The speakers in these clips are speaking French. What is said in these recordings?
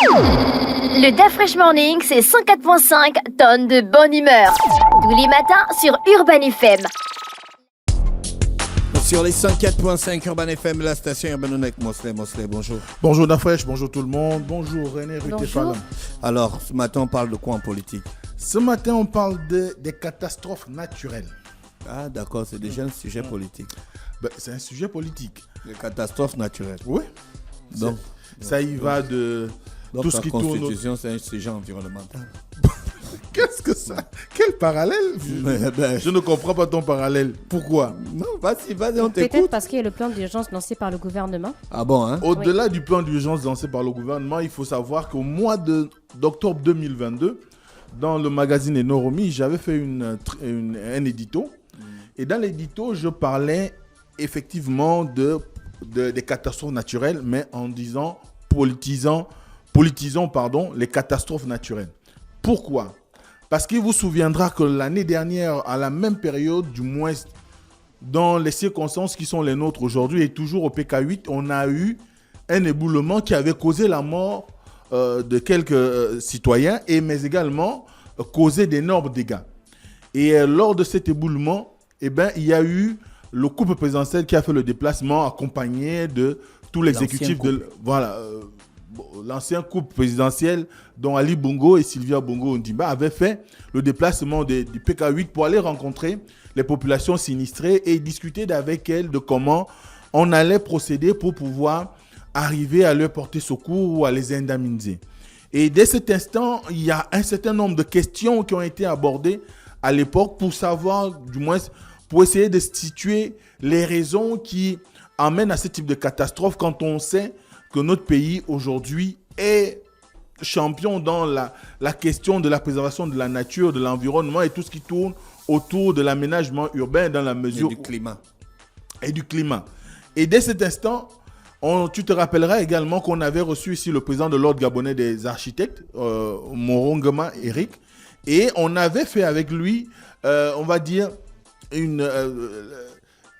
Le DAF Fresh Morning, c'est 104.5 tonnes de bonne humeur. Tous les matins sur Urban FM. Sur les 104.5 Urban FM, la station Urban avec Mosley, bonjour. Bonjour Dafresh, bonjour tout le monde, bonjour René Bonjour. Alors, ce matin, on parle de quoi en politique? Ce matin, on parle des catastrophes naturelles. Ah, d'accord, c'est déjà un sujet politique. C'est un sujet politique. Les catastrophes naturelles. Oui. Donc, ça y va de donc tout ce la qui tourne. Constitution, c'est un sujet environnemental. Qu'est-ce que ça? Quel parallèle? Je ne comprends pas ton parallèle. Pourquoi? Non, vas-y, on Peut-être t'écoute. parce qu'il y a le plan d'urgence lancé par le gouvernement. Ah bon, hein? Au-delà du plan d'urgence lancé par le gouvernement, il faut savoir qu'au mois d'octobre 2022, dans le magazine Enoromi, j'avais fait un édito. Et dans l'édito, je parlais effectivement des catastrophes naturelles, mais en disant politisons les catastrophes naturelles. Pourquoi? Parce qu'il vous souviendra que l'année dernière, à la même période, du moins dans les circonstances qui sont les nôtres aujourd'hui et toujours au PK8, on a eu un éboulement qui avait causé la mort de quelques citoyens, mais également causé d'énormes dégâts. Et lors de cet éboulement, il y a eu le couple présidentiel qui a fait le déplacement accompagné de tout l'exécutif de l'ancien couple présidentiel dont Ali Bongo et Sylvia Bongo Ondimba avaient fait le déplacement du PK8 pour aller rencontrer les populations sinistrées et discuter avec elles de comment on allait procéder pour pouvoir arriver à leur porter secours ou à les indemniser. Et dès cet instant, il y a un certain nombre de questions qui ont été abordées à l'époque pour savoir, du moins, pour essayer de situer les raisons qui amènent à ce type de catastrophe quand on sait que notre pays aujourd'hui est champion dans la question de la préservation de la nature, de l'environnement et tout ce qui tourne autour de l'aménagement urbain dans la mesure du climat. Et du climat. Et dès cet instant, tu te rappelleras également qu'on avait reçu ici le président de l'Ordre gabonais des architectes, Morongoma Eric, et on avait fait avec lui, on va dire, une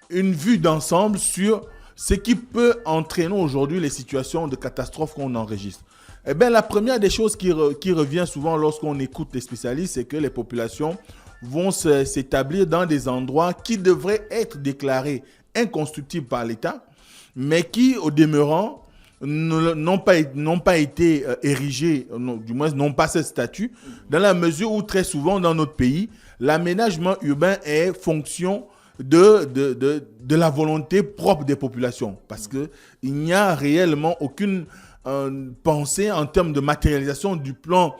vue d'ensemble sur ce qui peut entraîner aujourd'hui les situations de catastrophe qu'on enregistre. La première des choses qui revient souvent lorsqu'on écoute les spécialistes, c'est que les populations vont s'établir dans des endroits qui devraient être déclarés inconstructibles par l'État, mais qui, au demeurant, n'ont pas été érigés, du moins n'ont pas ce statut, dans la mesure où très souvent dans notre pays, l'aménagement urbain est fonction de la volonté propre des populations. Parce qu'il n'y a réellement aucune pensée en termes de matérialisation du plan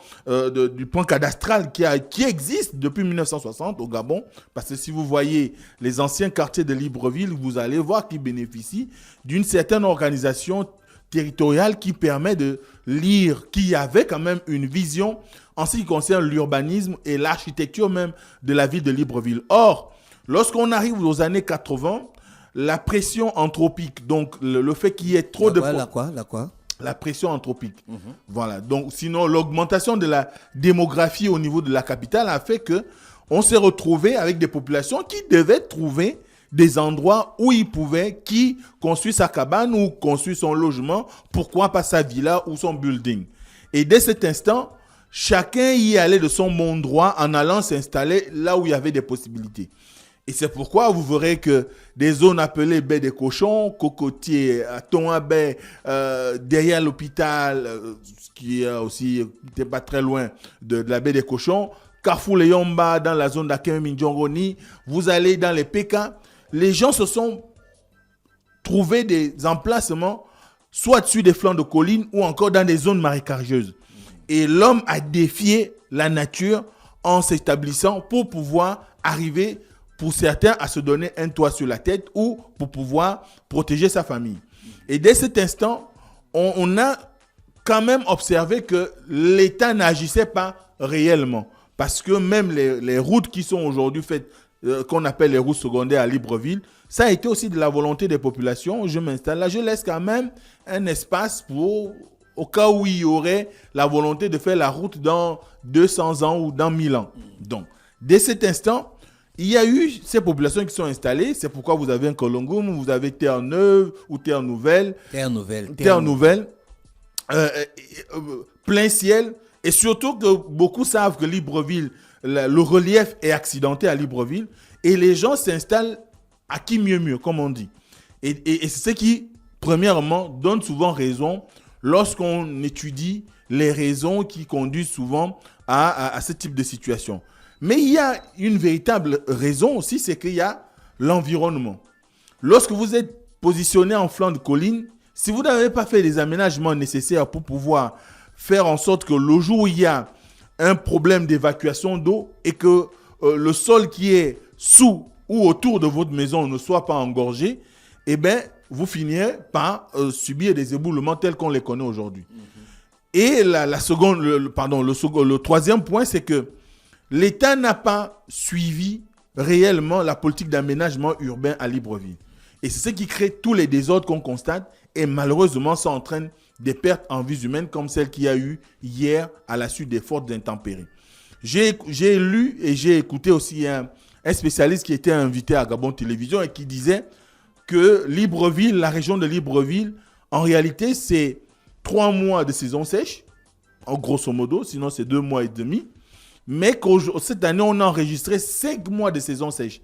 cadastral qui existe depuis 1960 au Gabon. Parce que si vous voyez les anciens quartiers de Libreville, vous allez voir qu'ils bénéficient d'une certaine organisation territoriale qui permet de lire qu'il y avait quand même une vision en ce qui concerne l'urbanisme et l'architecture même de la ville de Libreville. Or, lorsqu'on arrive aux années 80, la pression anthropique, donc le fait qu'il y ait trop La pression anthropique. Voilà. Donc, sinon, l'augmentation de la démographie au niveau de la capitale a fait que on s'est retrouvé avec des populations qui devaient trouver des endroits où ils pouvaient, qui construit sa cabane ou construit son logement, pourquoi pas sa villa ou son building. Et dès cet instant, chacun y allait de son bon droit en allant s'installer là où il y avait des possibilités. Et c'est pourquoi vous verrez que des zones appelées baie des cochons, Cocotier, Tonga-Baie, derrière l'hôpital, qui est aussi pas très loin de la baie des cochons, Carrefour-Leyomba dans la zone d'Akem-Minjongoni, vous allez dans les PK, les gens se sont trouvés des emplacements soit sur des flancs de collines ou encore dans des zones marécageuses. Et l'homme a défié la nature en s'établissant pour pouvoir arriver, pour certains, à se donner un toit sur la tête ou pour pouvoir protéger sa famille. Et dès cet instant, on a quand même observé que l'État n'agissait pas réellement. Parce que même les routes qui sont aujourd'hui faites, qu'on appelle les routes secondaires à Libreville, ça a été aussi de la volonté des populations. Je m'installe là, je laisse quand même un espace au cas où il y aurait la volonté de faire la route dans 200 ans ou dans 1000 ans. Donc, dès cet instant, il y a eu ces populations qui sont installées. C'est pourquoi vous avez un Kolongoum, vous avez Terre-Neuve ou Terre-Nouvelle. Terre-Nouvelle. plein ciel. Et surtout que beaucoup savent que Libreville, le relief est accidenté à Libreville. Et les gens s'installent à qui mieux, comme on dit. Et c'est ce qui, premièrement, donne souvent raison lorsqu'on étudie les raisons qui conduisent souvent à ce type de situation. Mais il y a une véritable raison aussi, c'est qu'il y a l'environnement. Lorsque vous êtes positionné en flanc de colline, si vous n'avez pas fait les aménagements nécessaires pour pouvoir faire en sorte que le jour où il y a un problème d'évacuation d'eau et que le sol qui est sous ou autour de votre maison ne soit pas engorgé, eh bien, vous finirez par subir des éboulements tels qu'on les connaît aujourd'hui. Et le troisième point, c'est que l'État n'a pas suivi réellement la politique d'aménagement urbain à Libreville. Et c'est ce qui crée tous les désordres qu'on constate. Et malheureusement, ça entraîne des pertes en vies humaines comme celle qu'il y a eu hier à la suite des fortes intempéries. J'ai lu et j'ai écouté aussi un spécialiste qui était invité à Gabon Télévision et qui disait que Libreville, la région de Libreville, en réalité, c'est 3 mois de saison sèche, en grosso modo, sinon c'est 2 mois et demi. Mais cette année, on a enregistré 5 mois de saison sèche.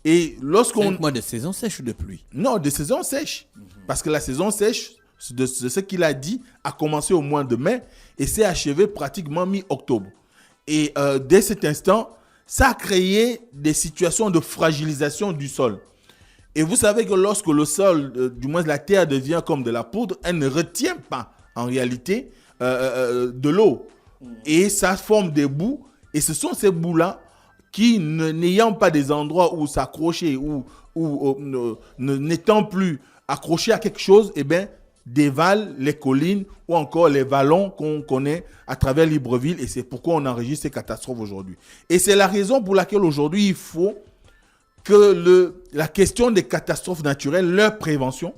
Et 5 mois de saison sèche ou de pluie? Non, de saison sèche. Parce que la saison sèche, de ce qu'il a dit, a commencé au mois de mai et s'est achevé pratiquement mi-octobre. Et dès cet instant, ça a créé des situations de fragilisation du sol. Et vous savez que lorsque le sol, du moins la terre devient comme de la poudre, elle ne retient pas en réalité de l'eau. Et ça forme des boues. Et ce sont ces boues-là qui, n'ayant pas des endroits où s'accrocher ou n'étant plus accrochés à quelque chose, eh bien, dévalent les collines ou encore les vallons qu'on connaît à travers Libreville. Et c'est pourquoi on enregistre ces catastrophes aujourd'hui. Et c'est la raison pour laquelle aujourd'hui, il faut que la question des catastrophes naturelles, leur prévention,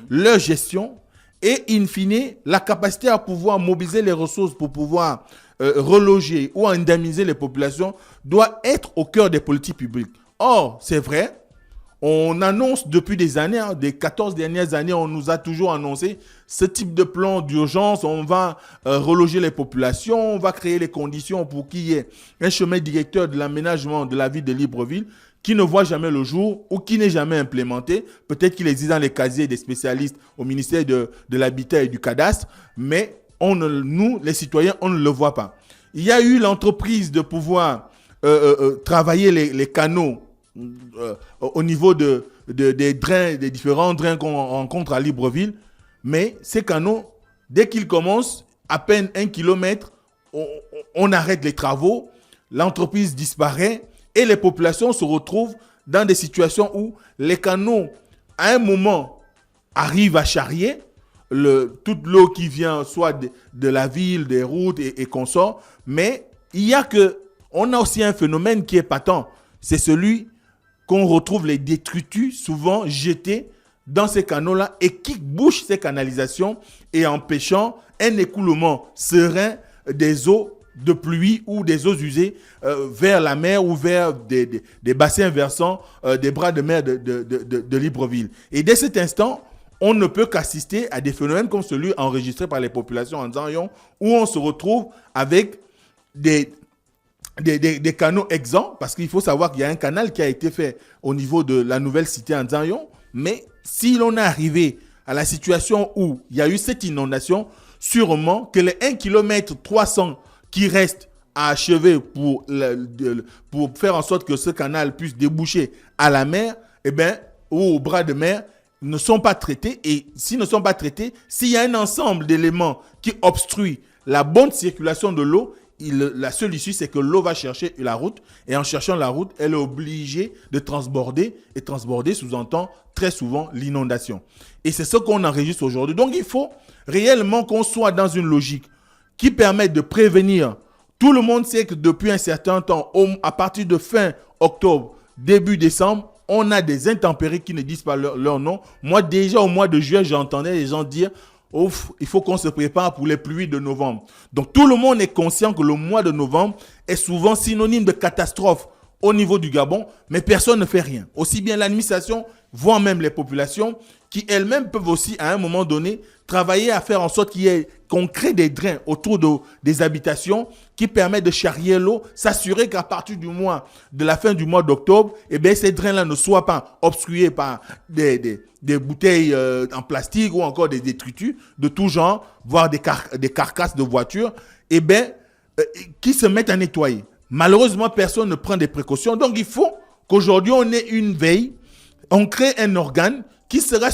leur gestion et, in fine, la capacité à pouvoir mobiliser les ressources pour pouvoir reloger ou indemniser les populations doit être au cœur des politiques publiques. Or, c'est vrai, on annonce depuis des années, des 14 dernières années, on nous a toujours annoncé ce type de plan d'urgence. On va reloger les populations, on va créer les conditions pour qu'il y ait un chemin directeur de l'aménagement de la ville de Libreville qui ne voit jamais le jour ou qui n'est jamais implémenté. Peut-être qu'il existe dans les casiers des spécialistes au ministère de l'Habitat et du Cadastre, mais nous, les citoyens, on ne le voit pas. Il y a eu l'entreprise de pouvoir travailler les canaux au niveau des drains, des différents drains qu'on rencontre à Libreville, mais ces canaux, dès qu'ils commencent, à peine 1 kilomètre, on arrête les travaux, l'entreprise disparaît et les populations se retrouvent dans des situations où les canaux, à un moment, arrivent à charrier toute l'eau qui vient soit de la ville, des routes et consorts, mais on a aussi un phénomène qui est patent, c'est celui qu'on retrouve les détritus souvent jetés dans ces canaux-là et qui bouchent ces canalisations et empêchant un écoulement serein des eaux de pluie ou des eaux usées vers la mer ou vers des bassins versants des bras de mer de Libreville. Et dès cet instant, on ne peut qu'assister à des phénomènes comme celui enregistré par les populations en Nzanyon, où on se retrouve avec des canaux exempts, parce qu'il faut savoir qu'il y a un canal qui a été fait au niveau de la nouvelle cité en Nzanyon, mais si l'on est arrivé à la situation où il y a eu cette inondation, sûrement que les 1 km 300 qui restent à achever pour faire en sorte que ce canal puisse déboucher à la mer, eh bien, ou au bras de mer, ne sont pas traités. Et s'ils ne sont pas traités, s'il y a un ensemble d'éléments qui obstruent la bonne circulation de l'eau, la seule issue, c'est que l'eau va chercher la route. Et en cherchant la route, elle est obligée de transborder. Et transborder sous-entend très souvent l'inondation. Et c'est ce qu'on enregistre aujourd'hui. Donc, il faut réellement qu'on soit dans une logique qui permette de prévenir. Tout le monde sait que depuis un certain temps, à partir de fin octobre, début décembre, on a des intempéries qui ne disent pas leur nom. Moi, déjà au mois de juin, j'entendais les gens dire « Ouf, il faut qu'on se prépare pour les pluies de novembre ». Donc, tout le monde est conscient que le mois de novembre est souvent synonyme de catastrophe au niveau du Gabon, mais personne ne fait rien. Aussi bien l'administration, voire même les populations, qui elles-mêmes peuvent aussi, à un moment donné, travailler à faire en sorte qu'on crée des drains autour des habitations qui permettent de charrier l'eau, s'assurer qu'à partir de la fin du mois d'octobre, eh bien, ces drains-là ne soient pas obstrués par des bouteilles en plastique ou encore des détritus de tout genre, voire des carcasses de voitures, eh bien, qui se mettent à nettoyer. Malheureusement, personne ne prend des précautions. Donc, il faut qu'aujourd'hui, on ait une veille, on crée un organe qui sera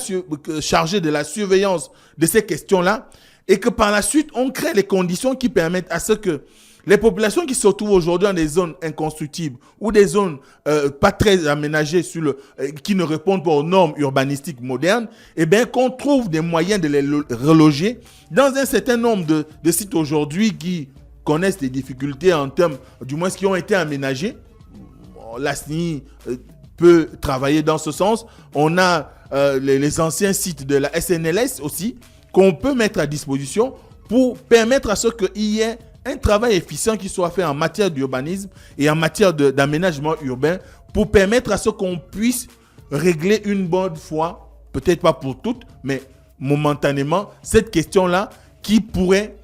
chargé de la surveillance de ces questions-là et que par la suite, on crée les conditions qui permettent à ce que les populations qui se retrouvent aujourd'hui dans des zones inconstructibles ou des zones pas très aménagées qui ne répondent pas aux normes urbanistiques modernes, eh bien, qu'on trouve des moyens de les reloger dans un certain nombre de sites aujourd'hui qui connaissent des difficultés en termes, du moins, qui ont été aménagés. La SNI peut travailler dans ce sens. On a les anciens sites de la SNLS aussi qu'on peut mettre à disposition pour permettre à ce qu'il y ait un travail efficient qui soit fait en matière d'urbanisme et en matière d'aménagement urbain pour permettre à ce qu'on puisse régler une bonne fois, peut-être pas pour toutes, mais momentanément, cette question-là qui pourrait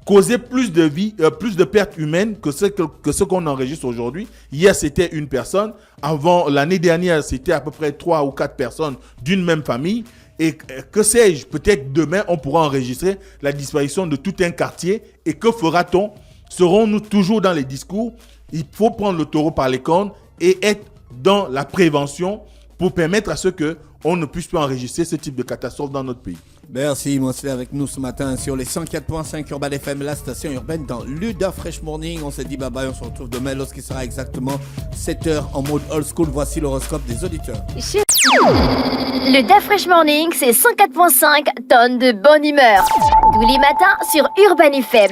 causer plus de pertes humaines que ce qu'on enregistre aujourd'hui. Hier, c'était une personne. Avant, l'année dernière, c'était à peu près 3 ou 4 personnes d'une même famille. Et que sais-je, peut-être demain, on pourra enregistrer la disparition de tout un quartier. Et que fera-t-on? Serons-nous toujours dans les discours? Il faut prendre le taureau par les cornes et être dans la prévention pour permettre à ce qu'on ne puisse pas enregistrer ce type de catastrophe dans notre pays. Merci, Mosley, avec nous ce matin sur les 104.5 Urban FM, la station urbaine dans Luda Fresh Morning. On s'est dit bye bye, on se retrouve demain lorsqu'il sera exactement 7h en mode old school. Voici l'horoscope des auditeurs. Le Da Fresh Morning, c'est 104.5 tonnes de bonne humeur. Tous les matins sur Urban FM.